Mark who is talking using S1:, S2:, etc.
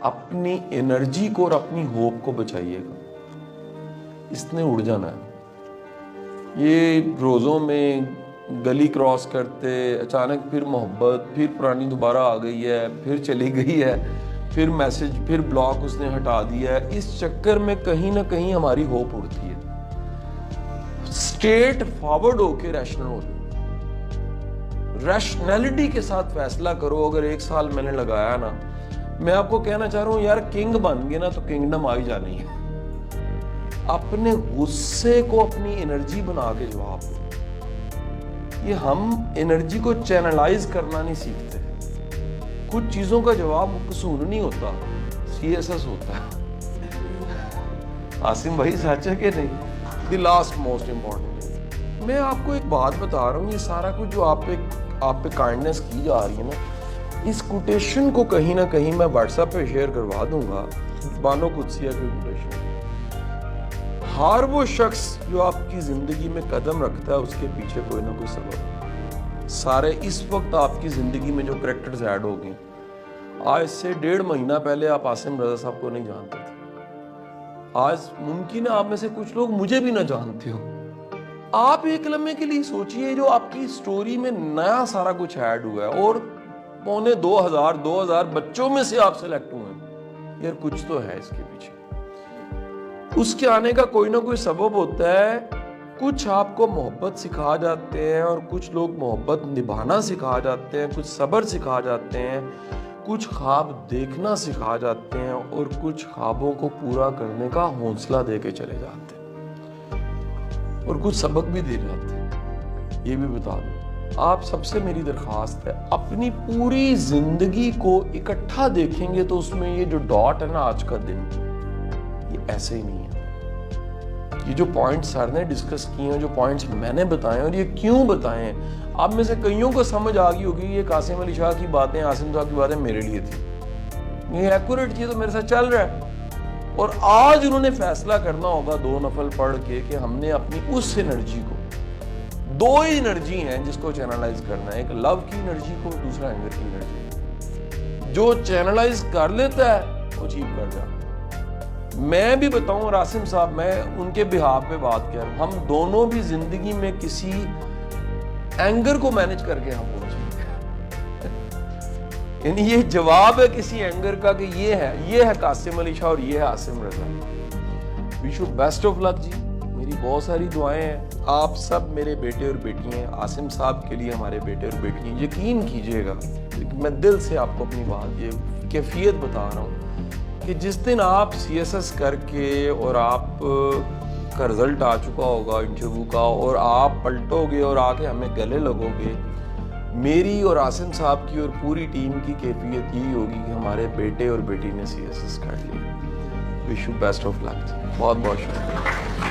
S1: اپنی انرجی کو اور اپنی ہوپ کو بچائیے گا. اس نے اڑ جانا ہے. یہ روزوں میں گلی کراس کرتے اچانک پھر محبت، پھر پرانی دوبارہ آ گئی ہے، پھر چلی گئی ہے، پھر میسج، پھر بلاک اس نے ہٹا دیا ہے. اس چکر میں کہیں نہ کہیں ہماری ہوپ اڑتی ہے. اسٹریٹ فارورڈ ہو کے ریشنل ہو جائے، ریشنلٹی کے ساتھ فیصلہ کرو. اگر 1 سال میں نے لگایا نا، میں آپ کو کہنا چاہ رہا ہوں یار کنگ بن گئے نا تو کنگڈم آ ہی جانی ہے. اپنے غصے کو اپنی انرجی بنا کے جواب دو. یہ ہم انرجی کو چینلائز کرنا نہیں سیکھتے. کچھ چیزوں کا جواب قصور نہیں ہوتا، CSS ہوتا ہے. عاصم بھائی سچ ہے کہ نہیں؟ دی لاسٹ موسٹ امپورٹنٹ، میں آپ کو ایک بات بتا رہا ہوں. یہ سارا کچھ جو آپ پہ کائنڈنس کی جا رہی ہے نا، اس کوٹیشن کو کہیں نہ کہیں میں واٹس ایپ پہ شیئر کروا دوں گا. بانو قدسیہ کی کوٹیشن: ہر وہ شخص جو آپ کی زندگی میں قدم رکھتا ہے اس کے پیچھے کوئی نہ کوئی سبب. سارے اس وقت آپ کی زندگی میں جو کریکٹرز ایڈ ہو گئے، آج سے 1.5 مہینہ پہلے آپ عاصم رضا صاحب کو نہیں جانتے تھے. آج ممکن ہے آپ میں سے کچھ لوگ مجھے بھی نہ جانتے ہو. آپ ایک لمحے کے لیے سوچئے جو آپ کی سٹوری میں نیا سارا کچھ ایڈ ہوا ہے اور 2,500 بچوں میں سے آپ سلیکٹ ہوئے ہیں. یار کچھ تو ہے اس کے پیچھے. اس کے آنے کا کوئی نہ کوئی سبب ہوتا ہے. کچھ آپ کو محبت سکھا جاتے ہیں اور کچھ لوگ محبت نبھانا سکھا جاتے ہیں، کچھ صبر سکھا جاتے ہیں، کچھ خواب دیکھنا سکھا جاتے ہیں اور کچھ خوابوں کو پورا کرنے کا حوصلہ دے کے چلے جاتے ہیں اور کچھ سبق بھی دے جاتے ہیں. یہ بھی بتا دوں، آپ سب سے میری درخواست ہے، اپنی پوری زندگی کو اکٹھا دیکھیں گے تو اس میں یہ جو ڈاٹ ہے نا آج کا دن، یہ ایسے ہی نہیں ہے. یہ جو پوائنٹس سر نے ڈسکس کیے ہیں، جو پوائنٹس میں نے بتائے ہیں اور یہ کیوں بتائے ہیں، آپ میں سے کئیوں کو سمجھ آ گئی ہوگی یہ قاسم علی شاہ کی باتیں، عاصم صاحب کی باتیں میرے لیے تھی. یہ ایکوریٹ چیز تو میرے ساتھ چل رہا ہے. اور آج انہوں نے فیصلہ کرنا ہوگا 2 نفل پڑھ کے کہ ہم نے اپنی اس انرجی کو، 2 ہی انرجی ہیں جس کو چینلائز کرنا ہے، ایک لو کی انرجی کو، دوسرا اینگر کی انرجی. جو چینلائز کر لیتا ہے وہ اچیو کر جاتا ہے. میں بھی بتاؤں اور عاصم صاحب، میں ان کے بہاف پہ بات کر رہا ہوں، ہم دونوں بھی زندگی میں کسی اینگر کو مینج کر کے ہم پہنچے. یعنی یہ جواب ہے کسی اینگر کا کہ یہ ہے قاسم علی شاہ اور یہ ہے عاصم رضا. وش یو بیسٹ آف لک جی. میری بہت ساری دعائیں ہیں. آپ سب میرے بیٹے اور بیٹی ہیں. عاصم صاحب کے لیے ہمارے بیٹے اور بیٹی ہیں. یقین کیجئے گا، میں دل سے آپ کو اپنی بات، یہ کیفیت بتا رہا ہوں کہ جس دن آپ CSS کر کے اور آپ کا رزلٹ آ چکا ہوگا انٹرویو کا اور آپ پلٹو گے اور آ کے ہمیں گلے لگو گے، میری اور عاصم صاحب کی اور پوری ٹیم کی کیفیت یہی ہوگی کہ ہمارے بیٹے اور بیٹی نے CSS کر لیا. وش یو بیسٹ آف لک. بہت بہت شکریہ.